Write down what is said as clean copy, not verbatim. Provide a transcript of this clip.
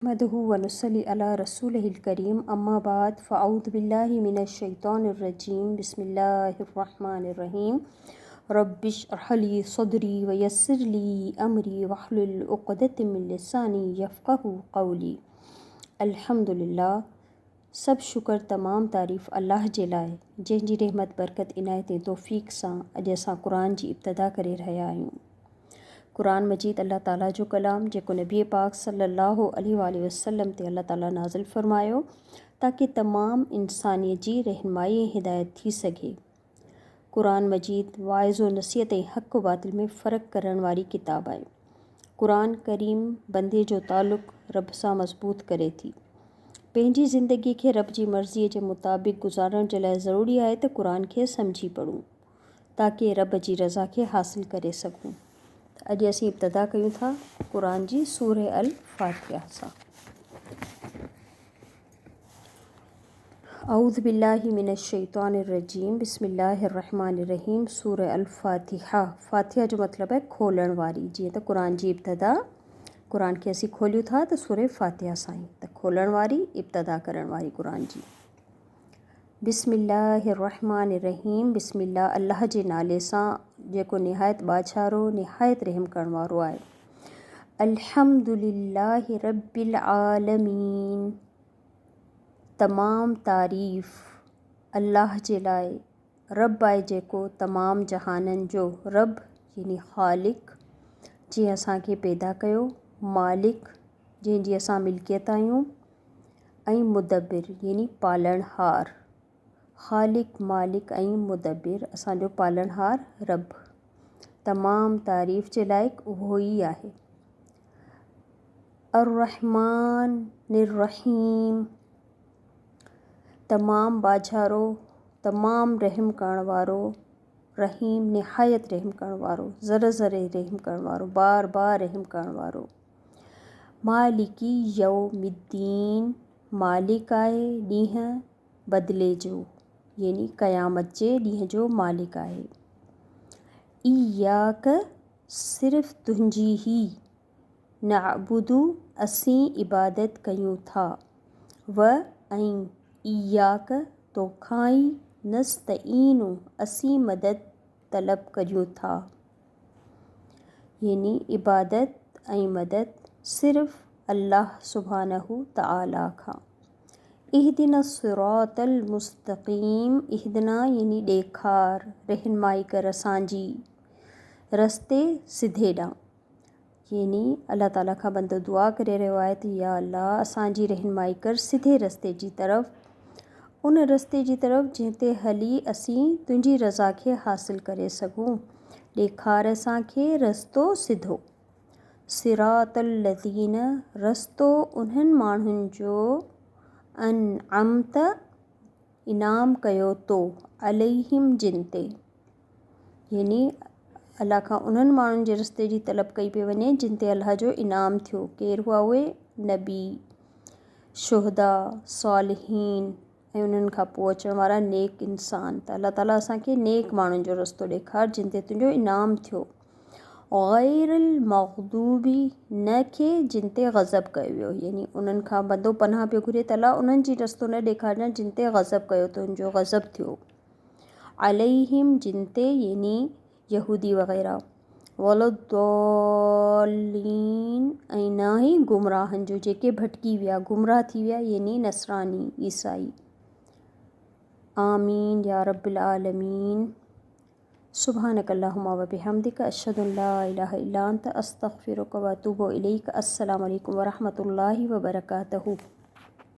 नहमदुहु व नुसल्ली अला रसूलिहिल करीम अम्मा बाद फ़अऊज़ु बिल्लाहि मिनश शैतानिर रजीम बिस्मिल्लाहिर रहमानिर रहीम रब्बिश्रह ली सदरी व यस्सिर ली अमरी वहलुल उक़दतम मिन लिसानी यफ़क़हू क़ौली। अल्हम्दुलिल्लाह, सब शुक्र तमाम तारीफ़ अल्लाह जे लाइ जंहिंजी रहमत बरकत इनायत ऐं तौफ़ीक़ सां अॼु असां क़ुरान जी इब्तिदा करे रहिया आहियूं। क़ुरान मजीद अल्लाह ताला जो कलाम जेको नबी पाक सल्लल्लाहु अलैहि वसल्लम ते अल्लाह ताला नाज़िल फ़रमायो ताकी तमाम इंसानियत जी रहनुमाई ऐं हिदायत थी सघे। क़ुरान मजीद वाइज़ व नसीहत ऐं हक़ व बातिल में फ़र्क़ु करण वारी किताब आहे। क़ुरान करीम बंदे जो ताल्लुक़ रब सां मज़बूत करे थी। पंहिंजी ज़िंदगी खे रब जी मर्ज़ीअ जे मुताबिक़ गुज़ारण जे लाइ ज़रूरी आहे त क़ुरान खे सम्झी पढ़ूं ताकी रब जी रज़ा खे हासिल करे सघूं। अॼु असीं इब्तिदा कयूं था क़ुरान जी सूरह अल फ़ातिहा सां। अऊज़ु बिल्लाहि मिनश शैतानिर रजीम बिस्मिल्लाहिर रहमानिर रहीम सूरह अल फ़ातिहा। फ़ातिहा जो मतिलबु आहे खोलण वारी। जीअं त क़ुरान जी इब्तिदा क़ुरान खे असीं खोलियूं था त सूरह फ़ातिहा सां ई, त खोलण वारी इब्तिदा करण वारी क़ुरान जी। बिस्मिल्लाहिर रहमानिर रहीम, बिस्मिल्लाह अल्लाह जे नाले सां जेको निहायत बाछारो निहायत रहम करण वारो आहे। अल्हम्दुलिल्लाहि रब्बिल आलमीन, तमाम तारीफ़ अल्लाह जे लाइ रब आहे जेको तमाम जहाननि जो रब यानी ख़ालिक़ जीअं असांखे पैदा कयो, मालिक जंहिंजी असां मिल्कियत आहियूं, ऐं मुदब्बिर यानी पालणहार। ख़ालिक़, मालिक ऐं मुदब्बिर असांजो पालणहार रब। तमाम तारीफ़ जे लाइक़ उहो ई आहे। अर्रहमानिर रहीम, तमाम बाछारो तमाम रहम करण वारो, रहीम निहायत रहम करण वारो, ज़रे ज़रे रहम करण वारो, बार बार रहम करण वारो। मालिकी यौमिद्दीन, मालिक आहे ॾींहुं बदिले जो यानी क़यामत जे ॾींहं जो मालिक आहे। इय्याक, सिर्फ़ तुंहिंजी ही, नअबुदु असीं इबादत कयूं था, व ऐं इय्याक तोखां ई, नस्तईनु असीं मदद तलब कयूं था यानी इबादत ऐं मदद सिर्फ़ अल्लाह सुब्हानहु तआला खां। इहदिना सिरातल मुस्तक़ीम, इहदिना यानी ॾेखार रहनुमाई कर असांजी रस्ते सिधे ॾांहुं यानी अल्लाह ताला खां बंदो दुआ करे रहियो आहे त या अल्लाह असांजी रहनुमाई कर सिधे रस्ते जी तरफ़, उन रस्ते जी तरफ़ जंहिं ते हली असीं तुंहिंजी रज़ा खे हासिल करे सघूं। ॾेखार असांखे रस्तो सिधो। सिरातल लज़ीन, रस्तो उन्हनि माण्हुनि जो अनअमत इनाम कयो तो, अलैहिम जिन ते यानी अल्लाह खां उन्हनि माण्हुनि जे रस्ते जी तलब कई पई वञे जिन ते अल्लाह जो इनाम थियो। केरु हुआ उहे? नबी, शुहदा, सालिहीन ऐं उन्हनि खां पोइ अचण वारा नेक इंसान। त अल्लाह ताला असांखे नेक माण्हुनि जो रस्तो ॾेखार जिन ते तुंहिंजो इनाम थियो। ग़ैरिल मग़दूबी, न खे जिन ते ग़ज़ब कयो वियो यानी उन्हनि खां बंदो पनाह पियो घुरे त अल्लाह उन्हनि जी रस्तो न ॾेखारजांइ जिन ते ग़ज़ब कयो तुंहिंजो ग़ज़ब थियो। अलैहिम जिन ते यानी यहूदी वग़ैरह। वलद्दालीन, ऐं न ई गुमराहनि जो जेके भटकी विया गुमराह थी विया यानी नसरानी ईसाई। आमीन या रब्बिल आलमीन। सुब्हानक अल्लाहुम्मा व बिहम्दिक अशहदु अन ला इलाहा इल्ला अंत अस्तग़फिरुक व अतूबु इलैक। अस्सलामु अलैकुम व रहमतुल्लाहि व बरकातहू।